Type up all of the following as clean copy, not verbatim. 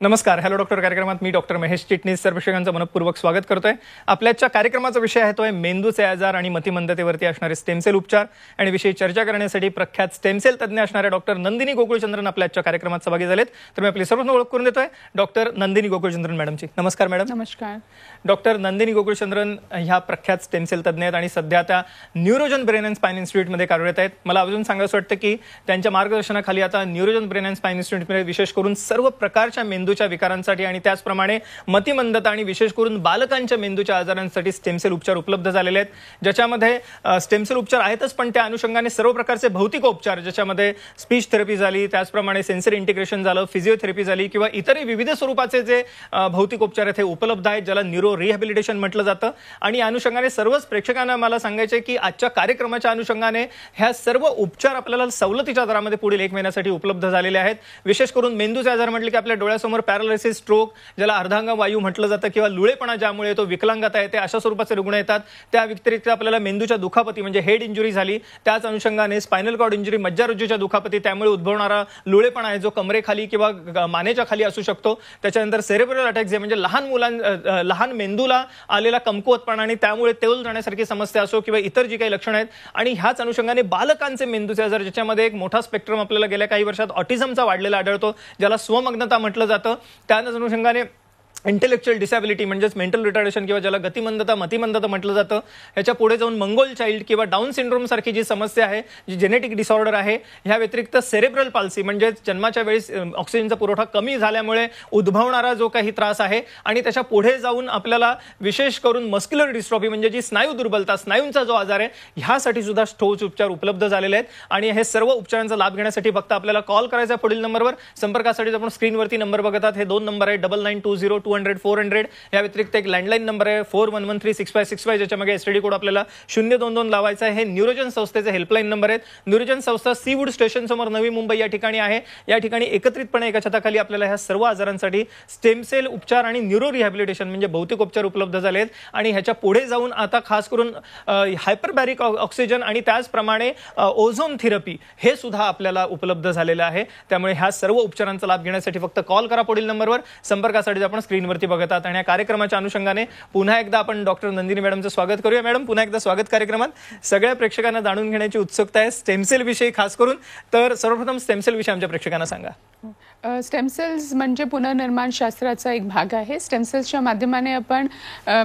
नमस्कार. Hello doctor कार्यक्रमात मी doctor Mahesh चिटणीस सर्व प्रेक्षकांचं मनपूर्वक स्वागत करतोय. आपल्याच्या कार्यक्रमाचा विषय आहे तो आहे मेंदूचे आजार आणि मतिमंदतेवरती असणारे स्टेमसेल उपचार आणि विषयी चर्चा करण्यासाठी प्रख्यात स्टेमसेल तज्ञ असणारे डॉक्टर नंदिनी गोकुळचंद्रन आपल्याच्या कार्यक्रमात सहभागी झालेत. तर मी आपली सर्वांना ओळख करून देतोय डॉक्टर नंदिनी गोकुळचंद्रन मॅडमची. नमस्कार मॅडम. नमस्कार. डॉक्टर नंदिनी गोकुळचंद्रन ह्या प्रख्यात स्टेमसेल तज्ञ आहेत आणि सध्या त्या न्यूरोजन ब्रेन अँड स्पाइन इन्स्टिट्यूटमध्ये कार्यरत आहेत. मला अजून सांगायचं वाटतं की त्यांच्या मार्गदर्शनाखाली आता न्यूरोजन ब्रेन अँड स्पाइन इन्स्टिट्यूटमध्ये विशेष करून सर्व प्रकारच्या मेंदूच्या विकारांसाठी आणि त्याचप्रमाणे मतिमंदता आणि विशेष करून बालकांच्या मेंदूच्या आजारांसाठी स्टेमसेल उपचार उपलब्ध झालेले आहेत. ज्याच्यामध्ये स्टेमसेल उपचार आहेतच, पण त्या अनुषंगाने सर्व प्रकारचे भौतिक उपचार, ज्याच्यामध्ये स्पीच थेरपी झाली, त्याचप्रमाणे सेन्सरी इंटिग्रेशन झालं, फिजिओथेरपी झाली किंवा इतरही विविध स्वरूपाचे जे भौतिक उपचार आहेत हे उपलब्ध आहेत, ज्याला न्यूरो रिहॅबिलिटेशन म्हटलं जातं. आणि या अनुषंगाने सर्वच प्रेक्षकांना मला सांगायचे की आजच्या कार्यक्रमाच्या अनुषंगाने ह्या सर्व उपचार आपल्याला सवलतीच्या दरामध्ये पुढील 1 महिन्यासाठी उपलब्ध झालेले आहेत. विशेष करून मेंदूचे आजार म्हटले की आपल्या डोळ्यासमोर पॅरालिसिस, स्ट्रोक, ज्याला अर्धांग वायू म्हटलं जातं किंवा लुळेपणा ज्यामुळे तो विकलांगता येते, अशा स्वरूपाचे रुग्ण येतात. त्या व्यतिरिक्त आपल्याला मेंदूच्या दुखापती म्हणजे हेड इंजुरी झाली, त्याच अनुषंगाने स्पायनल कॉर्ड इंजुरी, मज्जारज्जूच्या दुखापती, त्यामुळे उद्भवणारा लुळेपणा आहे जो कमरेखाली किंवा मानेच्या खाली असू शकतो. त्याच्यानंतर सेरेब्रल अटॅक जे म्हणजे लहान मेंदूला आलेला कमकुवतपणा आणि त्यामुळे तेल जाण्यासारखी समस्या असो किंवा इतर जी काही लक्षणं आहेत. आणि ह्याच अनुषंगाने बालकांचे मेंदूचे आजार, ज्याच्यामध्ये एक मोठा स्पेक्ट्रम आपल्याला गेल्या काही वर्षात ऑटिझमचा वाढलेला आढळतो, ज्याला स्वमग्नता म्हटलं जातं. त्याच अनुषंगाने इंटेलेक्च्युअल डिसॅबिलिटी म्हणजेच मेंटल रिटार्डेशन किंवा ज्याला गतिमंदता, मतिमंदता म्हटलं जातं. ह्याच्या पुढे जाऊन मंगोल चाइल्ड किंवा डाऊन सिंड्रोम सारखी जी समस्या आहे, जी जेनेटिक डिसऑर्डर आहे. ह्या व्यतिरिक्त सेरेब्रल पाल्सी म्हणजे जन्माच्या वेळेस ऑक्सिजनचा पुरवठा कमी झाल्यामुळे उद्भवणारा जो काही त्रास आहे. आणि त्याच्या पुढे जाऊन आपल्याला विशेष करून मस्क्युलर डिस्ट्रॉफी म्हणजे जी स्नायू दुर्बलता, स्नायूंचा जो आजार आहे, ह्यासाठी सुद्धा ठोस उपचार उपलब्ध झालेले आहेत. आणि हे सर्व उपचारांचा लाभ घेण्यासाठी फक्त आपल्याला कॉल करायचा पुढील नंबरवर. संपर्कासाठी आपण स्क्रीनवरती नंबर बघतात. हे 2 नंबर आहे 9920200400. या व्यतिरिक्त एक लँडलाईन नंबर आहे 41136565, ज्याच्यामध्ये एसटीडी कोड आपल्याला 022 लावायचा आहे. हे न्यूरोजन संस्थेचे हेल्पलाईन नंबर आहेत. न्यूरोजन संस्था सीवूड स्टेशन समोर नवी मुंबई या ठिकाणी आहे. या ठिकाणी एकत्रितपणे एका छताखाली आपल्याला ह्या सर्व आजारांसाठी स्टेमसेल उपचार आणि न्यूरो रिहॅबिलिटेशन म्हणजे भौतिक उपचार उपलब्ध झाले आहेत. आणि ह्याच्या पुढे जाऊन आता खास करून हायपरबॅरिक ऑक्सिजन आणि त्याचप्रमाणे ओझोन थेरपी हे सुद्धा आपल्याला उपलब्ध झालेलं आहे. त्यामुळे ह्या सर्व उपचारांचा लाभ घेण्यासाठी फक्त कॉल करा पुढील नंबरवर. संपर्कासाठी आपण स्क्रीनवरती बघतात. आणि या कार्यक्रमाच्या अनुषंगाने पुन्हा एकदा आपण डॉक्टर नंदिनी मॅडमचं स्वागत करूया. मॅडम, पुन्हा एकदा स्वागत कार्यक्रमात. सगळ्या प्रेक्षकांना जाणून घेण्याची उत्सुकता आहे स्टेमसेल विषयी खास करून. तर सर्वप्रथम स्टेमसेल विषयी आमच्या प्रेक्षकांना सांगा. स्टेमसेल्स म्हणजे पुनर्निर्माण शास्त्राचा एक भाग आहे. स्टेमसेल्सच्या माध्यमाने आपण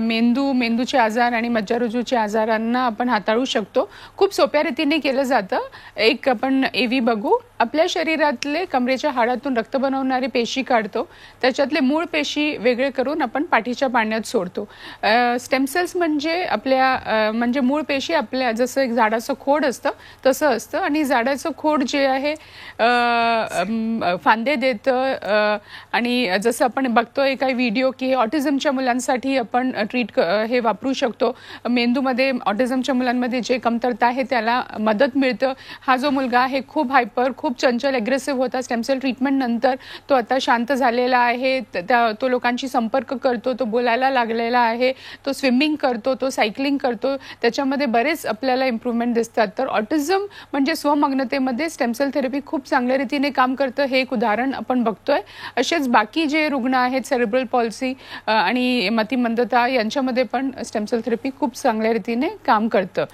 मेंदूचे आजार आणि मज्जारज्जूच्या आजारांना आपण हाताळू शकतो. खूप सोप्या रीतीने केलं जातं. एक आपण एव्ही बघू. आपल्या शरीरातले कमरेच्या हाडातून रक्त बनवणारे पेशी काढतो, त्याच्यातले मूळ पेशी वेगळे करून आपण पाठीच्या पाण्यात सोडतो. स्टेमसेल्स म्हणजे आपल्या म्हणजे मूळ पेशी आपल्या जसं एक झाडाचं खोड असतं तसं असतं. आणि झाडाचं खोड जे आहे फांदे देतं. आणि जसं आपण बघतोय काही व्हिडिओ की ऑटिझमच्या मुलांसाठी आपण हे वापरू शकतो. मेंदूमध्ये ऑटिझमच्या मुलांमध्ये जे कमतरता आहे त्याला मदत मिळतं. हा जो मुलगा आहे खूप हायपर, खूप चंचल, अग्रेसिव्ह होता. स्टेमसेल ट्रीटमेंट नंतर तो आता शांत झालेला आहे. तो लोकांशी संपर्क करतो, तो बोलायला लागलेला आहे, तो स्विमिंग करतो, तो सायकलिंग करतो. त्याच्यामध्ये बरेच आपल्याला इम्प्रूव्हमेंट दिसतात. तर ऑटिझम म्हणजे स्वमग्नतेमध्ये स्टेमसेल थेरपी खूप चांगल्या रीतीने काम करतं. हे एक उदाहरण आपण बघतोय. असेच बाकी जे रुग्ण आहेत सेरेब्रल पॉल्सी आणि मतिमंदता यांच्यामध्ये पण स्टेमसेल थेरपी खूप चांगल्या रीतीने काम करतं.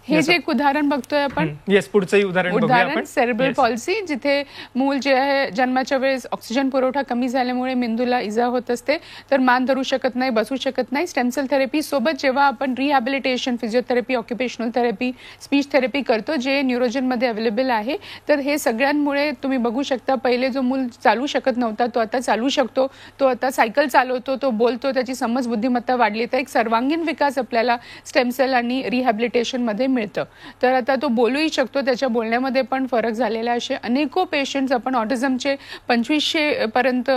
हे जे एक उदाहरण बघतोय आपण, पुढचंही उदाहरण सेरेब्रल पॉल्सी, जिथे मूल जे आहे जन्माच्या वेळेस ऑक्सिजन पुरवठा कमी झाल्यामुळे मेंदूला इजा होत असते, तर मान धरू शकत नाही, बसू शकत नाही. स्टेमसेल थेरपी सोबत जेव्हा आपण rehabilitation, physiotherapy, occupational therapy, speech therapy करतो, जे न्यूरोजनमध्ये अवेलेबल आहे, तर हे सगळ्यांमुळे तुम्ही बघू शकता. पहिले जो मूल चालू शकत नव्हता तो आता चालू शकतो, तो आता सायकल चालवतो, तो बोलतो, त्याची समज बुद्धिमत्ता वाढली. तर एक सर्वांगीण विकास आपल्याला स्टेमसेल आणि रिहॅबिलिटेशनमध्ये मिळतं. तर आता तो बोलूही शकतो, त्याच्या बोलण्यामध्ये पण फरक झालेला. असे अनेको पेशंट्स आपण ऑटिझमचे 2500 पर्यंत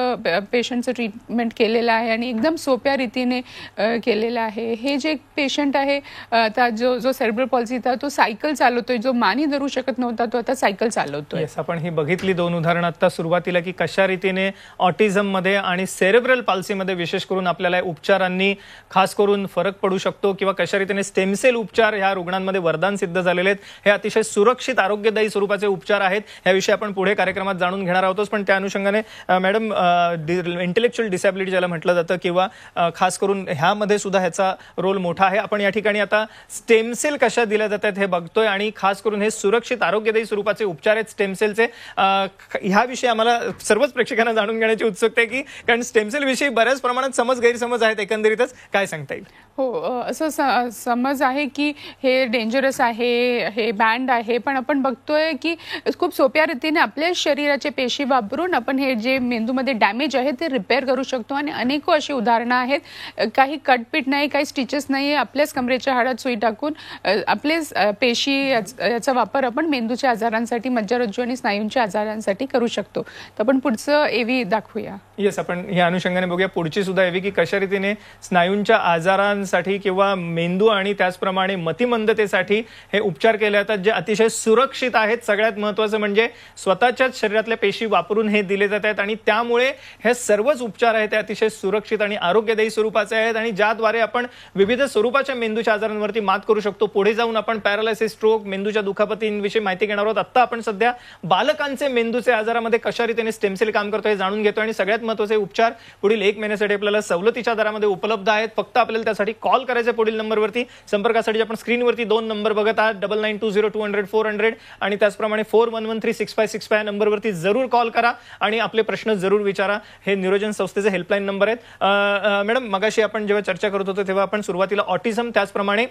पेशंटचं ट्रीटमेंट केलेलं आहे आणि एकदम सोप्या रीतीने केलेलं आहे. हे जे पेशंट आहे आता जो सेरेब्रल पॉल्सी होता तो सायकल चालवतोय, जो मानी धरू शकत नव्हता तो आता सायकल चालवतोय. आपण ही बघितली 2 उदाहरणं आता सुरुवातीला की कशा रीतीने ऑटिझम मध्ये आणि सेरेब्रल पाल्सीमध्ये विशेष करून आपल्याला उपचारांनी खास करून फरक पडू शकतो किंवा कशा रीतीने स्टेमसेल उपचार ह्या रुग्णांमध्ये वरदान सिद्ध झालेले आहेत. हे अतिशय सुरक्षित आरोग्यदायी स्वरूपाचे उपचार आहेत. याविषयी आपण पुढे कार्यक्रमात जाणून घेणार आहोत. पण त्या अनुषंगाने मॅडम, इंटेलेक्च्युअल डिसॅबिलिटी ज्याला म्हटलं जातं किंवा खास करून ह्यामध्ये सुद्धा ह्याचा रोल मोठा आहे. आपण या ठिकाणी आता स्टेम सेल कशा दिल्या जातात हे बघतोय आणि खास करून हे सुरक्षित आरोग्यदायी स्वरूपाचे उपचार आहेत स्टेम सेलचे. ह्याविषयी आम्हाला सर्वच प्रेक्षकांना जाणून घेण्याची उत्सुकता आहे, की कारण स्टेम सेल विषयी बऱ्याच प्रमाणात गैरसमज आहेत. एकंदरीतच काय सांगता येईल? हो, असं समज आहे की हे डेंजरस आहे, हे बँड आहे, पण आपण बघतोय की खूप सोप्या रीतीने आपल्या शरीराचे पेशी वापरून आपण हे जे मेंदूमध्ये डॅमेज आहे ते रिपेअर करू शकतो. आणि अनेक अशी उदाहरणं आहेत. काही कटपीट नाही, काही स्टिचेस नाही, आपल्याच कमरेच्या हाडात सुई टाकून आपलेच पेशी याचा वापर आपण मेंदूच्या आजारांसाठी, मज्जारज्जू आणि स्नायूंच्या आजारांसाठी करू शकतो. तर आपण पुढचं एव्ही दाखवूया. येस, आपण या अनुषंगाने बघूया पुढची सुद्धा एव्ही, की कशा रीतीने स्नायूंच्या आजारांसाठी किंवा मेंदू आणि त्याचप्रमाणे मतिमंदतेसाठी हे उपचार केले जातात, जे अतिशय सुरक्षित आहेत. सगळ्यात महत्त्वाचं म्हणजे स्वतःच्याच शरीरातल्या पेशी वापरून हे दिले जात आहेत आणि त्यामुळे हे सर्वच उपचार आहेत ते अतिशय सुरक्षित आणि आरोग्यदायी स्वरूपाचे आहेत आणि ज्याद्वारे आपण विविध स्वरूपाच्या मेंदूच्या आजारांवरती मात करू शकतो. पुढे जाऊन आपण पॅरालायसिस, स्ट्रोक, मेंदूच्या दुखापतींविषयी माहिती घेणार आहोत. आता आपण सध्या बालकांचे मेंदूचे आजारामध्ये कशा रीतीने स्टेम सेल काम करतो हे जाणून घेतो आणि सगळ्यात महत्त्वाचे उपचार पुढील 1 महिन्यासाठी आपल्याला सवलतीच्या दरामध्ये उपलब्ध आहेत. फक्त आपल्याला त्यासाठी कॉल करायचे पुढील नंबरवरती. संपर्कासाठी आपण स्क्रीनवरती 2 नंबर बघत आहात, 9920200400 आणि त्याचप्रमाणे 41136565 नंबरवरती जरूर कॉल करा आणि आपले प्रश्न जरूर विचारा. हे न्यूरोजन संस्थेचे हेल्पलाईन नंबर आहेत. मॅडम, मगाशी आपण जेव्हा चर्चा करत होतो तेव्हा आपण सुरुवातीला ऑटिझम त्याचप्रमाणे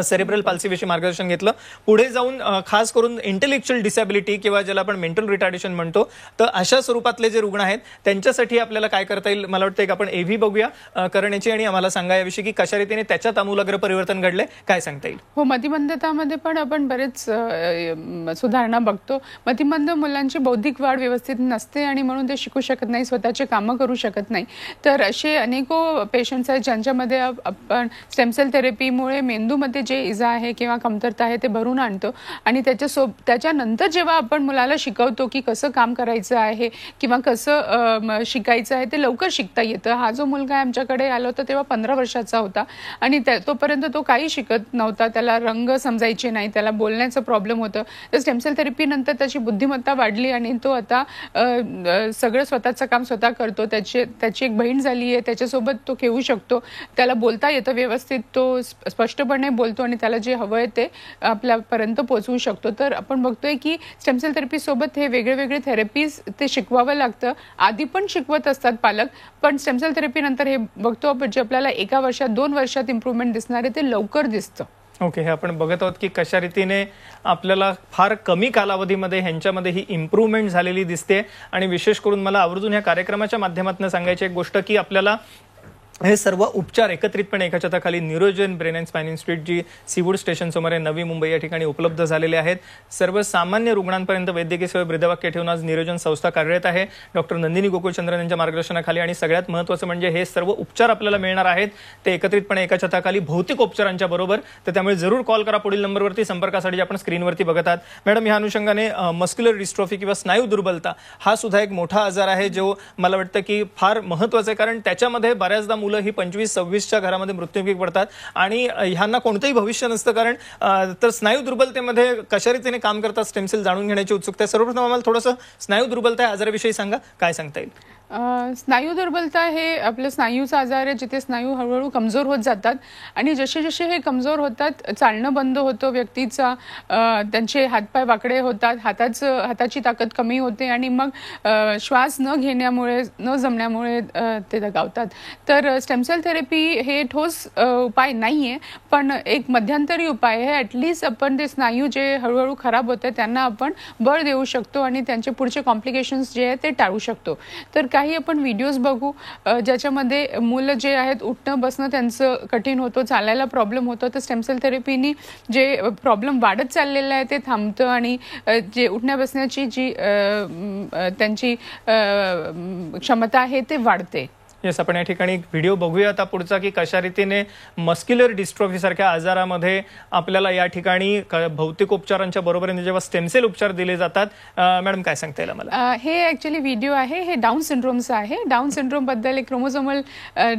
सेरेब्रल पाल्सीविषयी मार्गदर्शन घेतलं. पुढे जाऊन खास करून इंटेलेक्च्युअल डिसॅबिलिटी किंवा ज्याला आपण मेंटल रिटार्डेशन म्हणतो, तर अशा स्वरूपातले जे रुग्ण आहेत त्यांच्यासाठी आपल्याला काय करता येईल? मला वाटतं एक आपण एव्ही बघूया करण्याची आणि आम्हाला सांगा याविषयी की कशा रीतीने त्याच्यात आमूलाग्र परिवर्तन घडले, काय सांगता येईल? हो, मतिमंदतामध्ये पण आपण बरेच सुधारणा बघतो. मतिमंद मुलांची बौद्धिक वाढ व्यवस्थित नसते आणि म्हणून ते शिकू शकत नाही, स्वतःचे कामं करू शकत नाही. तर असे अनेको पेशंट्स आहेत ज्यांच्यामध्ये आपण स्टेमसेल थेरपीमुळे मेंदूमध्ये जे इजा आहे किंवा कमतरता आहे ते भरून आणतो आणि त्याच्यानंतर जेव्हा आपण मुलाला शिकवतो की कसं काम करायचं आहे किंवा कसं शिकायचं आहे ते लवकर शिकता येतं. हा जो मुलगा आमच्याकडे आला होता तेव्हा 15 वर्षाचा होता आणि तोपर्यंत तो काही शिकत नव्हता. त्याला रंग समजायचे नाही, त्याला बोलण्याचं प्रॉब्लेम होतं. तर स्टेमसेल थेरपीनंतर त्याची बुद्धिमत्ता वाढली आणि तो आता सगळं स्वतःचं काम स्वतः करतो. त्याची एक बहीण झाली आहे, त्याच्यासोबत तो खेळू शकतो, त्याला बोलता येतं व्यवस्थित, तो स्पष्टपणे बोलतो आणि त्याला जे हवंय ते आपल्यापर्यंत पोहोचवू शकतो. तर आपण बघतोय की स्टेमसेल थेरपी सोबत हे वेगळे थेरपीज ते शिकवावं लागतं. आधी पण शिकवत असतात पालक, पण स्टेमसेल थेरपी नंतर हे बघतो आपण जे आपल्याला 1 वर्षात 2 वर्षात इम्प्रूव्हमेंट दिसणार आहे ते लवकर दिसतं. ओके, हे आपण बघत आहोत की कशा रीतीने आपल्याला फार कमी कालावधीमध्ये ह्यांच्यामध्ये ही इम्प्रूव्हमेंट झालेली दिसते. आणि विशेष करून मला आवर्जून ह्या कार्यक्रमाच्या माध्यमातून सांगायची एक गोष्ट की आपल्याला हे सर्व उपचार एकत्रितपणे एका छताखाली Neurogen Brain and Spine Institute जी सीवूड स्टेशन समोर आहे नवी मुंबई या ठिकाणी उपलब्ध झालेले आहेत. सर्वसामान्य रुग्णांपर्यंत वैद्यकीय सेवा ब्रीदवाक्य ठेवून आज न्यूरोजन संस्था कार्यरत आहे. डॉक्टर नंदिनी गोकुळचंद्रन यांच्या मार्गदर्शनाखाली आणि सगळ्यात महत्त्वाचं म्हणजे हे सर्व उपचार आपल्याला मिळणार आहेत ते एकत्रितपणे एका छताखाली भौतिक उपचारांच्या बरोबर. तर त्यामुळे जरूर कॉल करा पुढील नंबरवरती. संपर्कासाठी आपण स्क्रीनवरती बघत आहात. मॅडम, ह्या अनुषंगाने मस्क्युलर डिस्ट्रॉफी किंवा स्नायू दुर्बलता हा सुद्धा एक मोठा आजार आहे जो मला वाटतं की फार महत्त्वाचा आहे, कारण त्याच्यामध्ये बऱ्याचदा मुलं ही 25-26च्या घरामध्ये मृत्युमुखी पडतात आणि ह्यांना कोणतंही भविष्य नसतं. कारण तर स्नायू दुर्बलतेमध्ये कशा रीतीने काम करतात स्टेमसेल जाणून घेण्याची उत्सुकता. सर्वप्रथम आम्हाला थोडंसं स्नायू दुर्बलता या आजाराविषयी सांगा, काय सांगता येईल? स्नायू दुर्बलता हे आपलं स्नायूचा आजार आहे जिथे स्नायू हळूहळू कमजोर होत जातात आणि जसे जसे हे कमजोर होतात चालणं बंद होतं व्यक्तीचा, त्यांचे हातपाय वाकडे होतात, हाताची ताकद कमी होते आणि मग श्वास न घेण्यामुळे न जमण्यामुळे ते दगावतात. तर स्टेमसेल थेरपी हे ठोस उपाय नाही आहे, पण एक मध्यंतरी उपाय आहे. ॲटलिस्ट आपण ते स्नायू जे हळूहळू खराब होते त्यांना आपण बळ देऊ शकतो आणि त्यांचे पुढचे कॉम्प्लिकेशन्स जे आहेत ते टाळू शकतो. तर काही आपण व्हिडिओज बघू ज्याच्यामध्ये मुलं जे आहेत उठणं बसणं त्यांचं कठीण होतं, चालायला प्रॉब्लेम होतं. तर स्टेमसेल थेरपीनी जे प्रॉब्लेम वाढत चाललेलं आहे ते थांबतं आणि जे उठण्या बसण्याची जी त्यांची क्षमता आहे ते वाढते. येस, आपण या ठिकाणी एक व्हिडिओ बघूया आता पुढचा की कशा रीतीने मस्क्युलर डिस्ट्रॉफी सारख्या आजारामध्ये आपल्याला या ठिकाणी भौतिक उपचारांच्या बरोबरीने जेव्हा स्टेमसेल उपचार दिले जातात, मॅडम काय सांगता येईल मला? हे ऍक्च्युअली व्हिडिओ आहे, हे डाऊन सिंड्रोमचं आहे. डाऊन सिंड्रोम बद्दल एक क्रोमोझोमल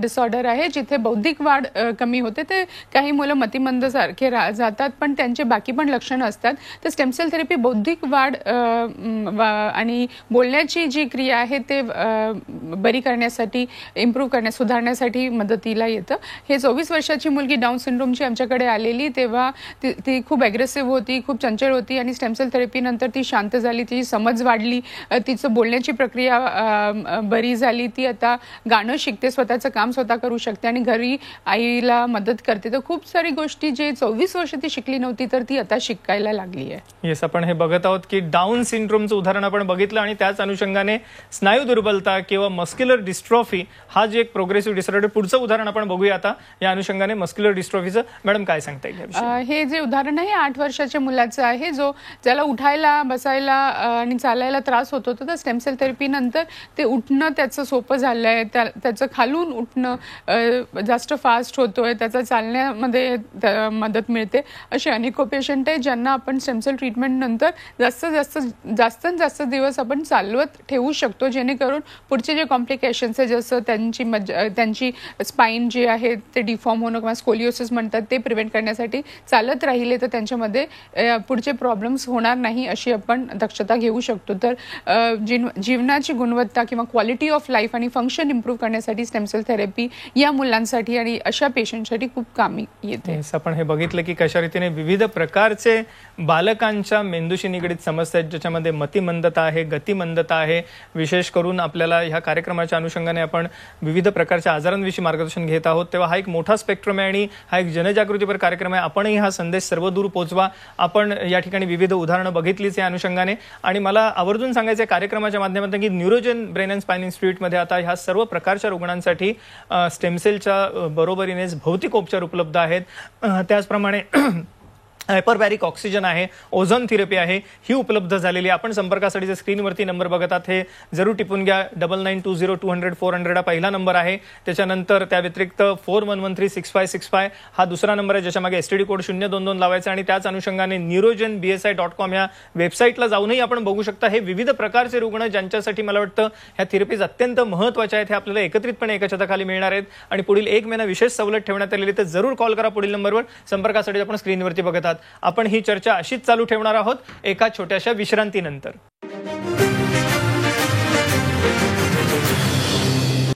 डिसऑर्डर आहे जिथे बौद्धिक वाढ कमी होते. ते काही मुलं मतिमंद सारखे जातात पण त्यांचे बाकी पण लक्षणं असतात. तर स्टेमसेल थेरपी बौद्धिक वाढ आणि बोलण्याची जी क्रिया आहे ते बरी करण्यासाठी, इम्प्रूव्ह करण्यास, सुधारण्यासाठी मदतीला येतं. हे 24 वर्षाची मुलगी डाऊन सिंड्रोमची आमच्याकडे आलेली तेव्हा ती खूप ॲग्रेसिव्ह होती, खूप चंचल होती आणि स्टेमसेल थेरपीनंतर ती शांत झाली, तिची समज वाढली, तिचं बोलण्याची प्रक्रिया बरी झाली. ती आता गाणं शिकते, स्वतःचं काम स्वतः करू शकते आणि घरी आईला मदत करते. तर खूप सारी गोष्टी जे 24 वर्ष ती शिकली नव्हती तर ती आता शिकायला लागली आहे. येस, आपण हे बघत आहोत की डाऊन सिंड्रोमचं उदाहरण आपण बघितलं आणि त्याच अनुषंगाने स्नायू दुर्बलता किंवा मस्क्युलर डिस्ट्रॉफी हा जे एक प्रोग्रेसिव्ह डिसऑर्डर, पुढचं उदाहरण आपण बघूया आता या अनुषंगाने मस्क्युलर डिस्ट्रॉफीचं. मॅडम काय सांगता येईल? हे जे उदाहरण आहे 8 वर्षाच्या मुलाचं आहे ज्याला उठायला, बसायला आणि चालायला त्रास होत होता. तर स्टेमसेल थेरपीनंतर ते उठणं त्याचं सोपं झालंय, त्याचं खालून उठणं जास्त फास्ट होतोय, त्याचा चालण्यामध्ये मदत मिळते. असे अनेको पेशंट आहे ज्यांना आपण स्टेमसेल ट्रीटमेंट नंतर जास्त दिवस आपण चालवत ठेवू शकतो, जेणेकरून पुढचे जे कॉम्प्लिकेशन्स आहे जसं त्यांची स्पाइन जे आहे ते डिफॉर्म होणं किंवा स्कोलिओसिस म्हणतात ते प्रिव्हेंट करण्यासाठी चालत राहिले तर त्यांच्यामध्ये पुढचे प्रॉब्लेम्स होणार नाही अशी आपण दक्षता घेऊ शकतो. तर जीवनाची गुणवत्ता किंवा क्वालिटी ऑफ लाईफ आणि फंक्शन इम्प्रूव्ह करण्यासाठी स्टेमसेल थेरपी या मुलांसाठी आणि अशा पेशंटसाठी खूप कामी येते. आपण हे बघितलं की कशा रीतीने विविध प्रकारचे बालकांच्या मेंदूशी निगडीत समस्या आहेत, ज्याच्यामध्ये मतिमंदता आहे, गतिमंदता आहे. विशेष करून आपल्याला ह्या कार्यक्रमाच्या अनुषंगाने आपण विविध प्रकारच्या आजारांविषयी मार्गदर्शन घेत आहोत, तेव्हा हा एक मोठा स्पेक्ट्रम आहे आणि हा एक जनजागृतीपर कार्यक्रम आहे. आपणही हा संदेश सर्वदूर पोहोचवा. आपण या ठिकाणी विविध उदाहरणं बघितलीच या अनुषंगाने आणि मला आवर्जून सांगायचं कार्यक्रमाच्या माध्यमातून की न्यूरोजन ब्रेन अँड स्पाइन इन्स्टिट्यूटमध्ये आता ह्या सर्व प्रकारच्या रुग्णांसाठी स्टेमसेलच्या बरोबरीनेच भौतिक उपचार उपलब्ध आहेत. त्याचप्रमाणे हायपरबॅरिक ऑक्सिजन आहे, ओझोन थेरपी आहे, ही उपलब्ध झालेली आहे. आपण संपर्कासाठी जे स्क्रीनवरती नंबर बघतात हे जरूर टिपून घ्या. 9920200400 हा पहिला नंबर आहे. त्याच्यानंतर त्या व्यतिरिक्त 41136565 हा दुसरा नंबर आहे, ज्याच्या मागे STD कोड 022 लावायचा आणि त्याच अनुषंगाने neurogenbsi.com या वेबसाईटला जाऊनही आपण बघू शकता. हे विविध प्रकारचे रुग्ण ज्यांच्यासाठी मला वाटतं ह्या थेरपीज अत्यंत महत्त्वाच्या आहेत, हे आपल्याला एकत्रितपणे एका छताखाली मिळणार आहेत आणि पुढील 1 महिना विशेष सवलत ठेवण्यात आलेली. तर जरूर कॉल करा पुढील नंबरवर. संपर्कासाठी आपण स्क्रीनवरती बघतात. आपण ही चर्चा अशीच चालू ठेवणार आहोत एका छोट्याशा विश्रांतीनंतर.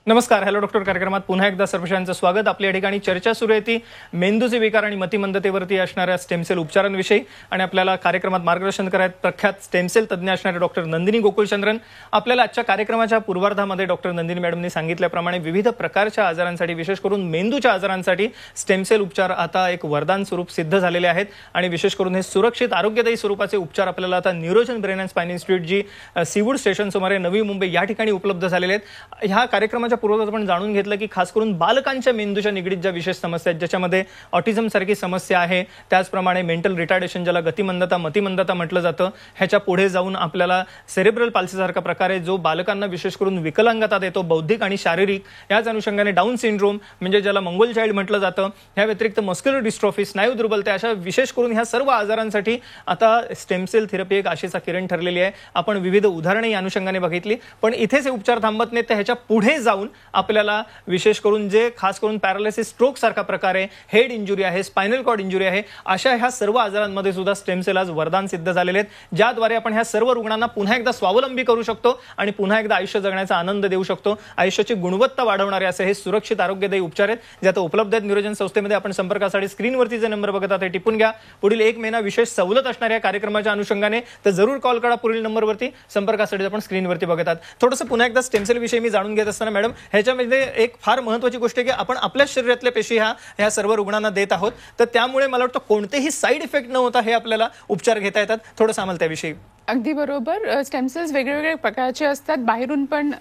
नमस्कार, हॅलो डॉक्टर कार्यक्रमात पुन्हा एकदा सर्वांचं स्वागत. आपल्या ठिकाणी चर्चा सुरू आहे ती मेंदूचे विकार आणि मतिमंदतेवरती असणाऱ्या स्टेमसेल उपचारांविषयी आणि आपल्याला कार्यक्रमात मार्गदर्शन करत प्रख्यात स्टेमसेल तज्ज्ञ असणारे डॉक्टर नंदिनी गोकुलचंद्रन. आपल्याला आजच्या कार्यक्रमाच्या पूर्वार्धामध्ये डॉक्टर नंदिनी मॅडमनी सांगितल्याप्रमाणे विविध प्रकारच्या आजारांसाठी, विशेष करून मेंदूच्या आजारांसाठी स्टेमसेल उपचार आता एक वरदान स्वरूप सिद्ध झालेले आहेत आणि विशेष करून हे सुरक्षित आरोग्यदायी स्वरूपाचे उपचार आपल्याला आता Neurogen Brain and Spine Institute जी सीवूड स्टेशन सुमारे नवी मुंबई या ठिकाणी उपलब्ध झालेले आहेत. ह्या कार्यक्रमाच्या पूर्वात आपण जाणून घेतलं की खास करून बालकांच्या मेंदूच्या निगडीत ज्या विशेष समस्या आहेत, ज्याच्यामध्ये ऑटिझम सारखी समस्या आहे, त्याचप्रमाणे मेंटल रिटार्डेशन ज्याला गतिमंदता, मतिमंदता म्हटलं जातं, ह्याच्या पुढे जाऊन आपल्याला सेरेब्रल पाल्सी सारखा प्रकार आहे जो बालकांना विशेष करून विकलांगता देतो, बौद्धिक आणि शारीरिक. याच अनुषंगाने डाऊन सिंड्रोम म्हणजे ज्याला मंगोल चाइल्ड म्हटलं जातं, ह्या व्यतिरिक्त मस्क्युलर डिस्ट्रॉफी, स्नायू दुर्बलता, अशा विशेष करून ह्या सर्व आजारांसाठी आता स्टेमसेल थेरपी एक आशेचा किरण ठरलेली आहे. आपण विविध उदाहरणे या अनुषंगाने बघितली, पण इथेच हे उपचार थांबत नाहीत. तर ह्याच्या पुढे जाऊन आपल्याला विशेष करून जे खास करून पॅरालिसिस, स्ट्रोक सारखा प्रकार आहे, हेड इंजुरी आहे, स्पायनल कॉर्ड इंजुरी आहे, अशा ह्या सर्व आजारांमध्ये सुद्धा स्टेमसेल आज वरदान सिद्ध झालेले आहेत, ज्याद्वारे आपण ह्या सर्व रुग्णांना पुन्हा एकदा स्वावलंबी करू शकतो आणि पुन्हा एकदा आयुष्य जगण्याचा आनंद देऊ शकतो. आयुष्याची गुणवत्ता वाढवणारे असे हे सुरक्षित आरोग्यदायी उपचार आहेत जे आता उपलब्ध आहेत न्यूरोजन संस्थेमध्ये. आपण संपर्कासाठी स्क्रीनवरती जे नंबर बघतात ते टिपून घ्या. पुढील 1 महिना विशेष सवलत असणाऱ्या कार्यक्रमाच्या अनुषंगाने तर जरूर कॉल करा पुढील नंबरवरती. संपर्कासाठी आपण स्क्रीनवरती बघतात. थोडंसं पुन्हा एकदा स्टेमसेल विषयी मी जाणून घेत असताना मॅडम, ह्याच्यामध्ये एक फार महत्त्वाची गोष्ट आहे की आपण आपल्या शरीरातल्या पेशी ह्या सर्व रुग्णांना देत आहोत, तर त्यामुळे मला वाटतं कोणतेही साईड इफेक्ट न होता हे आपल्याला उपचार घेता येतात. थोडंसं आम्हाला त्याविषयी अगदी बरोबर. स्टेम सेल्स वेगवेगळ्या प्रकारचे असतात. बाहेरून पण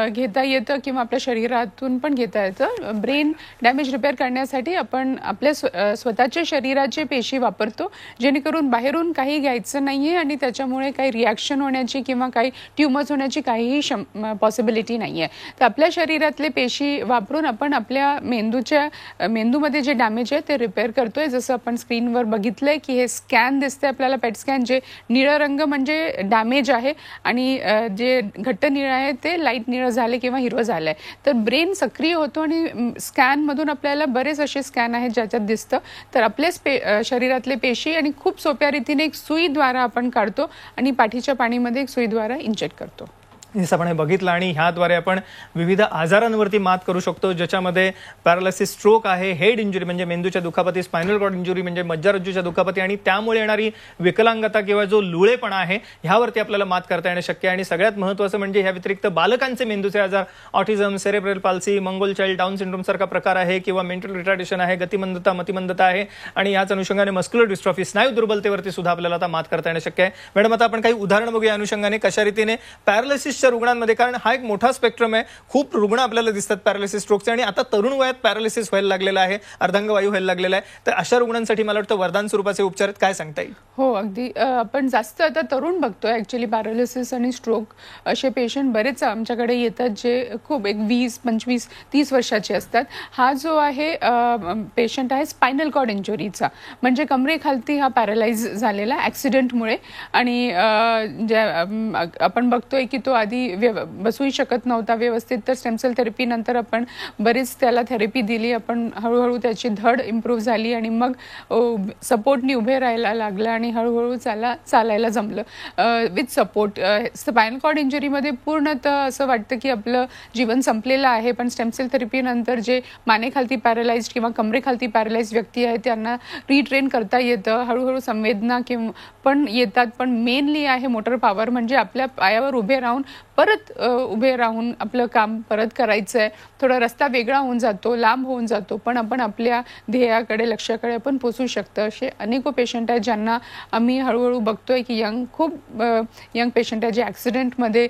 घेता येतं किंवा आपल्या शरीरातून पण घेता येतं. ब्रेन डॅमेज रिपेअर करण्यासाठी आपण आपल्या स्वतःच्या शरीराचे पेशी वापरतो, जेणेकरून बाहेरून काही घ्यायचं नाहीये आणि त्याच्यामुळे काही रिॲक्शन होण्याची किंवा काही ट्युमर्स होण्याची काहीही पॉसिबिलिटी नाहीये. तर आपल्या शरीरातले पेशी वापरून आपण आपल्या मेंदूमध्ये जे डॅमेज आहे ते रिपेअर करतोय. जसं आपण स्क्रीनवर बघितलंय की हे स्कॅन दिसते आपल्याला, पेट स्कॅन, जे निळं रंग म्हणजे डॅमेज आहे आणि जे घट्ट निळं आहे ते लाईट निळं झाले किंवा हिरवं झालंय. तर ब्रेन सक्रिय होतो आणि स्कॅनमधून आपल्याला बरेच असे स्कॅन आहेत ज्याच्यात दिसतं. तर आपल्या शरीरातले पेशी आणि खूप सोप्या रीतीने एक सुईद्वारा आपण काढतो आणि पाठीच्या पाणीमध्ये एक सुईद्वारा इंजेक्ट करतो. जसं आपण हे बघितलं आणि ह्याद्वारे आपण विविध आजारांवरती मात करू शकतो, ज्याच्यामध्ये पॅरालिसिस, स्ट्रोक आहे, हेड इंजुरी म्हणजे मेंदूच्या दुखापती, स्पायनल कॉर्ड इंजुरी म्हणजे मज्जारज्जूच्या दुखापती आणि त्यामुळे येणारी विकलांगता किंवा जो लुळेपणा आहे ह्यावरती आपल्याला मात करता येणं शक्य आहे. आणि सगळ्यात महत्त्वाचं म्हणजे ह्या व्यतिरिक्त बालकांचे मेंदूचे आजार, autism, cerebral palsy, Mongol child, down syndrome सारखा प्रकार आहे किंवा मेंटल रिटार्डेशन आहे, गतिमंदता, मतिमंदता आहे आणि याच अनुषंगाने मस्क्युलर डिस्ट्रॉफी, स्नायू दुर्बलतेवरती सुद्धा आपल्याला आता मात करता येणं शक्य आहे. मॅडम, आता आपण काही उदाहरण बघूया अनुषंगाने कशा रीतीने पॅरालिसिस रुग्णांमध्ये, कारण हा एक मोठा स्पेक्ट्रम आहे, खूप रुग्ण आपल्याला दिसतात पॅरालिसिस, स्ट्रोकचे आणि आता तरुण वयात पॅरालिसिस व्हायला लागलेला आहे, अर्धांगवायू व्हायला लागलेला आहे. तर अशा रुग्णांसाठी मला वाटतं वरदान स्वरूपाचे उपचार आहेत, काय सांगता येईल? हो, अगदी. आपण जास्त आता तरुण बघतोय ऍक्च्युली पॅरालिसिस आणि स्ट्रोक असे पेशंट बरेच आमच्याकडे येतात जे खूप एक 20, 25, 30 वर्षाचे असतात. हा जो आहे पेशंट आहे स्पायनल कॉर्ड इंजुरीचा, म्हणजे कमरेखालती हा पॅरालाइज झालेला ऍक्सिडेंटमुळे आणि आपण बघतोय की तो आधी बसूही शकत नव्हता व्यवस्थित. तर स्टेमसेल थेरपी नंतर आपण बरीच त्याला थेरपी दिली, आपण हळूहळू त्याची धड इम्प्रूव्ह झाली आणि मग सपोर्टनी उभे राहायला लागला आणि हळूहळू चालायला जमलं विथ सपोर्ट. स्पायनल कॉर्ड इंजुरीमध्ये पूर्णतः असं वाटतं की आपलं जीवन संपलेलं आहे, पण स्टेमसेल थेरपी नंतर जे मानेखालती पॅरालाइज्ड किंवा कमरेखालती पॅरालाइज्ड व्यक्ती आहेत त्यांना रिट्रेन करता येतं, हळूहळू संवेदना पण येतात. पण मेनली आहे मोटर पॉवर, म्हणजे आपल्या पायावर उभे राहून परत उभे राहून आपलं काम परत करायचं आहे. थोडा रस्ता वेगळा होऊन जातो, लांब होऊन जातो, पण आपण आपल्या ध्येयाकडे, लक्ष्याकडे आपण पोचू शकतो. असे अनेको पेशंट आहेत ज्यांना आम्ही हळूहळू बघतोय की खूप यंग पेशंट आहे जे ॲक्सिडेंटमध्ये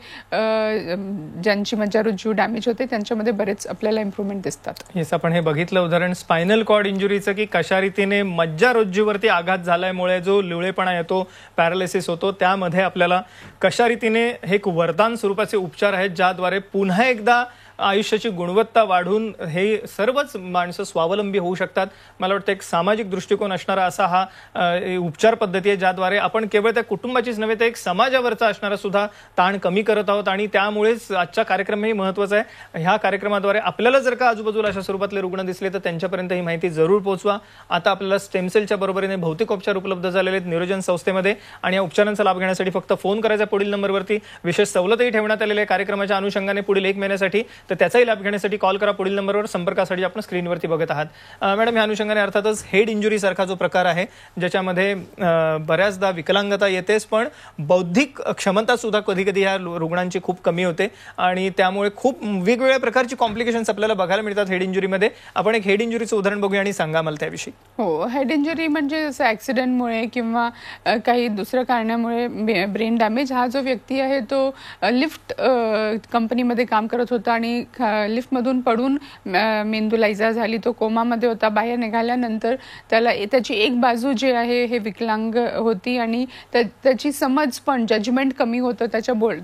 ज्यांची मज्जारुज्जू डॅमेज होते त्यांच्यामध्ये बरेच आपल्याला इम्प्रूव्हमेंट दिसतात. येस, आपण हे बघितलं उदाहरण स्पायनल कॉर्ड इंजुरीचं की कशा रीतीने मज्जारुज्जूवरती आघात झाल्यामुळे जो लुळेपणा येतो, पॅरालिसिस होतो, त्यामध्ये आपल्याला कशा रीतीने हे एक वरदान स्वरूपाचे उपचार आहेत ज्याद्वारे पुन्हा एकदा आयुष्याची गुणवत्ता वाढून हे सर्वच माणसं स्वावलंबी होऊ शकतात. मला वाटतं एक सामाजिक दृष्टिकोन असणारा असा हा उपचार पद्धती आहे ज्याद्वारे आपण केवळ त्या कुटुंबाचीच नव्हे तर एक समाजावरचा असणारा सुद्धा ताण कमी करत आहोत. आणि त्यामुळेच आजचा कार्यक्रमही महत्त्वाचा आहे. ह्या कार्यक्रमाद्वारे आपल्याला जर का आजूबाजूला अशा स्वरूपातले रुग्ण दिसले तर त्यांच्यापर्यंत ही माहिती जरूर पोहोचवा. आता आपल्याला स्टेमसेलच्या बरोबरीने भौतिक उपचार उपलब्ध झालेले आहेत न्यूरोजन संस्थेमध्ये आणि या उपचारांचा लाभ घेण्यासाठी फक्त फोन करायचा पुढील नंबरवरती. विशेष सवलतही ठेवण्यात आलेल्या कार्यक्रमाच्या अनुषंगाने पुढील 1 महिन्यासाठी. तर त्याचाही लाभ घेण्यासाठी कॉल करा पुढील नंबरवर. संपर्कासाठी आपण स्क्रीनवरती बघत आहात. मॅडम, या अनुषंगाने अर्थातच हेड इंजुरी सारखा जो प्रकार आहे ज्याच्यामध्ये बऱ्याचदा विकलांगता येतेच, पण बौद्धिक क्षमता सुद्धा कधी कधी ह्या रुग्णांची खूप कमी होते आणि त्यामुळे खूप वेगवेगळ्या प्रकारची कॉम्प्लिकेशन्स आपल्याला बघायला मिळतात हेड इंजुरीमध्ये. आपण एक हेड इंजुरीचं उदाहरण बघूया आणि सांगा मला त्याविषयी. हो, हेड इंजुरी म्हणजे जसं ॲक्सिडेंटमुळे किंवा काही दुसऱ्या कारणामुळे ब्रेन डॅमेज. हा जो व्यक्ती आहे तो लिफ्ट कंपनीमध्ये काम करत होता आणि लिफ्टमधून पडून मेंदूला इजा झाली. तो कोमामध्ये होता. बाहेर निघाल्यानंतर त्याची एक बाजू जी आहे हे विकलांग होती आणि त्याची समज पण, जजमेंट कमी होतं.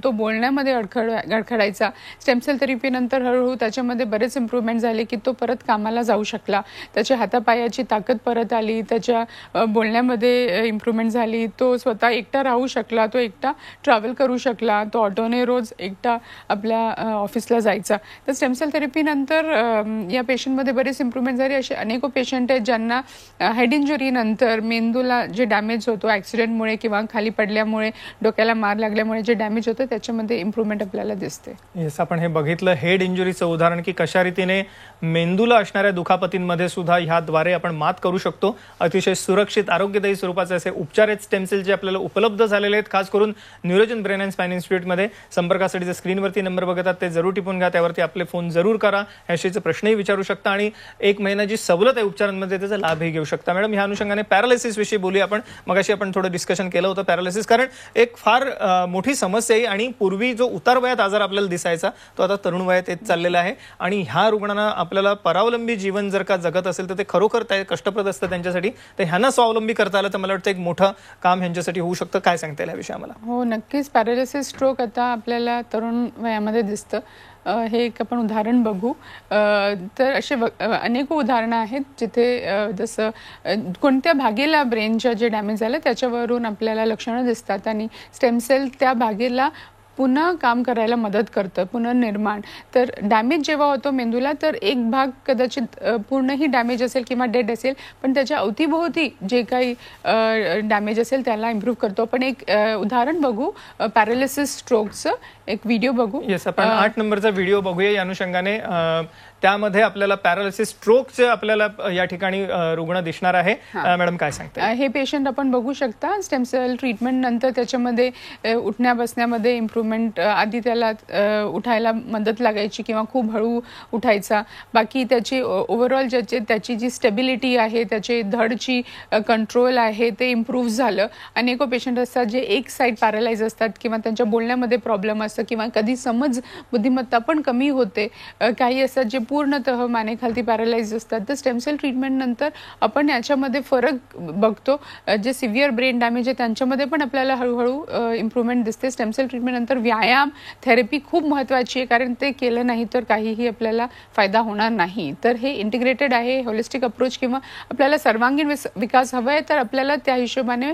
तो बोलण्यामध्ये अडखडायचा. स्टेमसेल थेरपीनंतर हळूहळू त्याच्यामध्ये बरेच इम्प्रूव्हमेंट झाले की तो परत कामाला जाऊ शकला. त्याच्या हातापायाची ताकद परत आली, त्याच्या बोलण्यामध्ये इम्प्रूव्हमेंट झाली. तो स्वतः एकटा राहू शकला, तो एकटा ट्रॅव्हल करू शकला, तो ऑटोने रोज एकटा आपल्या ऑफिसला जायचा. तर स्टेमसेल थेरपीनंतर या पेशंटमध्ये बरेच इम्प्रूव्हमेंट झाली. असे अनेको पेशंट आहेत ज्यांना हेड इंजुरीनंतर मेंदूला जे डॅमेज होतो ॲक्सिडेंटमुळे किंवा खाली पडल्यामुळे, डोक्याला मार लागल्यामुळे जे डॅमेज होतं त्याच्यामध्ये इम्प्रूव्हमेंट आपल्याला दिसते. येस, आपण हे बघितलं हेड इंजुरीचं उदाहरण की कशा रीतीने मेंदूला असणाऱ्या दुखापतींमध्ये सुद्धा ह्याद्वारे आपण मात करू शकतो. अतिशय सुरक्षित, आरोग्यदायी स्वरूपाचे असे उपचार आहेत स्टेमसेलचे आपल्याला उपलब्ध झालेले आहेत, खास करून न्यूरोजन ब्रेन अँड स्पाइन इन्स्टिट्यूटमध्ये. संपर्कासाठी जे स्क्रीनवरती नंबर बघतात ते जरूर टिपून घ्या. त्यावर त्याच्यावरती आपले फोन जरूर करा, याविषयीचे प्रश्नही विचारू शकता आणि 1 महिन्याची सवलत आहे उपचारांमध्ये, त्याचा लाभही घेऊ शकता. मॅडम, ह्या अनुषंगाने पॅरालिसिस विषयी बोलूया आपण. मगाशी आपण थोडं डिस्कशन केलं होतं पॅरालिसिस, कारण एक फार मोठी समस्या आहे आणि पूर्वी जो उतार वयात आजार आपल्याला दिसायचा तो आता तरुण वयात येत चाललेला आहे आणि ह्या रुग्णांना आपल्याला परावलंबी जीवन जर का जगत असेल तर ते खरोखर कष्टप्रद असतं त्यांच्यासाठी. तर ह्यांना स्वावलंबी करता आलं तर मला वाटतं एक मोठं काम ह्यांच्यासाठी होऊ शकतं. काय सांगता येईल याविषयी आम्हाला? हो, नक्कीच. पॅरालिसिस स्ट्रोक आता आपल्याला तरुण वयामध्ये दिसतं. हे एक आपण उदाहरण बघू. तर असे अनेक उदाहरणं आहेत जिथे जसं कोणत्या भागेला ब्रेनच्या जे डॅमेज झालं त्याच्यावरून आपल्याला लक्षणं दिसतात आणि स्टेम सेल त्या भागेला पुन्हा काम करायला मदत करतं, पुनर्निर्माण. तर डॅमेज जेव्हा होतो मेंदूला तर एक भाग कदाचित पूर्णही डॅमेज असेल किंवा डेड असेल, पण त्याच्या अवतीभोवती जे काही डॅमेज असेल त्याला इम्प्रूव्ह करतो. आपण एक उदाहरण बघू, पॅरालिसिस स्ट्रोकचं एक व्हिडिओ बघू. येस, आपण 8 नंबरचा व्हिडिओ बघूया या अनुषंगाने. त्यामध्ये आपल्याला पॅरालिसिस स्ट्रोकचे आपल्याला या ठिकाणी रुग्ण दिसणार आहे. मॅडम, काय सांगता? हे पेशंट आपण बघू शकता. स्टेम सेल ट्रीटमेंट नंतर त्याच्यामध्ये उठण्या बसण्यामध्ये इम्प्रूव्हमेंट, आधी त्याला उठायला मदत लागायची किंवा खूप हळू उठायचा. बाकी त्याची ओव्हरऑल त्याची जी स्टेबिलिटी आहे, त्याची धडची कंट्रोल आहे ते इम्प्रूव्ह झालं. अनेको पेशंट असतात जे एक साईड पॅरालाइज असतात किंवा त्यांच्या बोलण्यामध्ये प्रॉब्लेम असतं किंवा कधी समज बुद्धिमत्ता पण कमी होते. काही असतात जे पूर्णतः मानेखालती पॅरालाइज असतात. तर स्टेम सेल ट्रीटमेंट नंतर आपण याच्यामध्ये फरक बघतो. जे सिव्हिअर ब्रेन डॅमेज आहे त्यांच्यामध्ये पण आपल्याला हळूहळू इम्प्रूव्हमेंट दिसते. स्टेम सेल ट्रीटमेंट नंतर व्यायाम थेरपी खूप महत्त्वाची आहे, कारण ते केलं नाही तर काहीही आपल्याला फायदा होणार नाही. तर हे इंटिग्रेटेड आहे, होलिस्टिक अप्रोच, किंवा आपल्याला सर्वांगीण विकास हवा आहे तर आपल्याला त्या हिशोबाने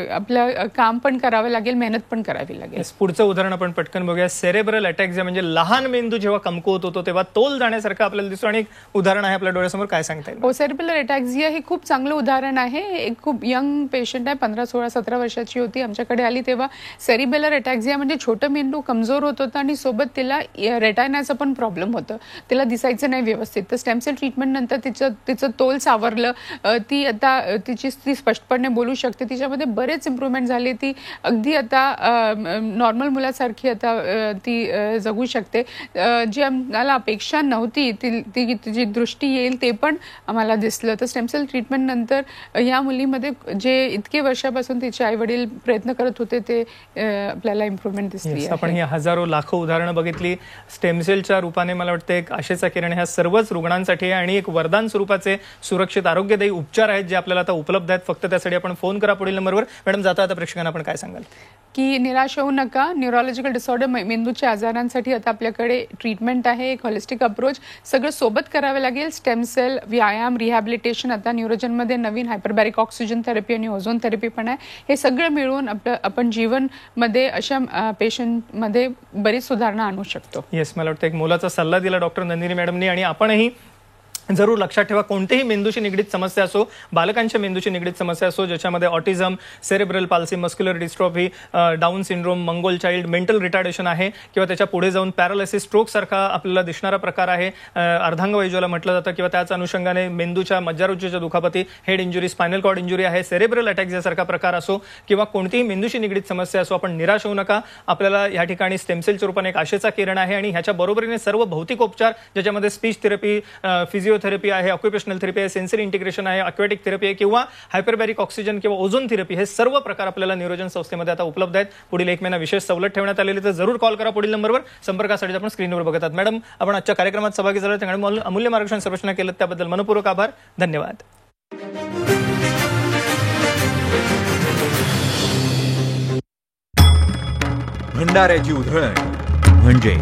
आपलं काम पण करावं लागेल, मेहनत पण करावी लागेल. पुढचं उदाहरण आपण पटकन बघूया. सेरेब्रल अटॅक्झिया म्हणजे लहान मेंदू जेव्हा कमकुवत होतो तेव्हा तोल जाण्यासारखं आपल्याला दिसतो आणि एक उदाहरण आहे आपल्या डोळ्यासमोर. काय सांगता येईल? हो, सेरेब्रल अटॅक्झिया हे खूप चांगलं उदाहरण आहे. एक खूप यंग पेशंट आहे, 15, 16, 17 वर्षाची होती. आमच्याकडे आली तेव्हा सेरेब्रल अटॅक्झिया म्हणजे छोटं मेंदू कमजोर होत होतं आणि सोबत तिला रेटायनाचा पण प्रॉब्लेम होतं, तिला दिसायचं नाही व्यवस्थित. तर स्टेम सेल ट्रीटमेंट नंतर तिचं तोल सावरलं. ती आता ती स्पष्टपणे बोलू शकते. तिच्यामध्ये बरेच इम्प्रूव्हमेंट झाले. ती अगदी आता नॉर्मल मुलासारखी आता ती जगू शकते. जी आम्हाला अपेक्षा नव्हती तिची दृष्टी येईल ते पण आम्हाला दिसलं. तर स्टेम सेल ट्रीटमेंट नंतर या मुलीमध्ये जे इतके वर्षापासून तिचे आई वडील प्रयत्न करत होते ते आपल्याला इम्प्रूव्हमेंट दिसली. आपण ही हजारो लाखो उदाहरणं बघितली. स्टेम सेलच्या रूपाने मला वाटतं एक आशेचा किरण ह्या सर्वच रुग्णांसाठी आहे आणि एक वरदान स्वरूपाचे सुरक्षित आरोग्यदायी उपचार आहेत जे आपल्याला आता उपलब्ध आहेत. फक्त त्यासाठी आपण फोन करा पुढील नंबरवर. मॅडम, जाता आता प्रेक्षकांना आपण काय सांगाल? की निराश होऊ नका. न्यूरोलॉजिकल डिसऑर्डर, मेंदूच्या आजारांसाठी आता आपल्याकडे ट्रीटमेंट आहे, एक होलिस्टिक अप्रोच. सगळं सोबत करावं लागेल. स्टेम सेल, व्यायाम, रिहॅबिलिटेशन, आता न्यूरोजनमध्ये नवीन हायपरबॅरिक ऑक्सिजन थेरपी आणि ओझोन थेरपी पण आहे. हे सगळं मिळून आपण जीवनमध्ये अशा पेशंटमध्ये बरीच सुधारणा आणू शकतो. येस, मला वाटतं एक मोलाचा सल्ला दिला डॉक्टर नंदिनी मॅडमनी आणि आपणही जरूर लक्षात ठेवा, कोणतेही मेंदूशी निगडीत समस्या असो, बालकांच्या मेंदूशी निगडीत समस्या असो ज्याच्यामध्ये autism, cerebral palsy, muscular dystrophy, down syndrome, Mongol child, mental retardation आहे किंवा त्याच्या पुढे जाऊन पॅरालिसिस स्ट्रोक सारखा आपल्याला दिसणारा प्रकार आहे, अर्धांगवैजूला म्हटलं जातं, किंवा त्याच अनुषंगाने मेंदूच्या मज्जारोज्जीच्या दुखापती, head injury, spinal cord injury आहे, सेरेब्रल अटॅक सारखा प्रकार असो किंवा कोणतीही मेंदूशी निगडीत समस्या असो, आपण निराश होऊ नका. आपल्याला या ठिकाणी स्टेमसेलच्या रूपाने एक आशेचा किरण आहे आणि ह्याच्या बरोबरीने सर्व भौतिक उपचार ज्याच्यामध्ये स्पीच थेरपी, फिजिओथेरपी आहे, ऑक्युपेशनल थेरपी आहे, सेन्सरी इंटिग्रेशन आहे, अक्वॅटिक थेरपी आहे किंवा हायपरबॅरिक ऑक्सिजन किंवा ओझोन थेरपी, हे सर्व प्रकार आपल्याला न्यूरोजन संस्थेमध्ये आता उपलब्ध आहेत. पुढील 1 महिना विशेष सवलत ठेवण्यात आलेली, तर जरूर कॉल करा पुढील नंबरवर. संपर्कासाठी आपण स्क्रीनवर बघतात. मॅडम, आपण आजच्या कार्यक्रमात सहभागी झाला, त्यामुळे अमूल्य मार्गदर्शन सर्वेक्षण केलं त्याबद्दल मनपूर्वक आभार. धन्यवाद. भंडाऱ्याची उधळण म्हणजे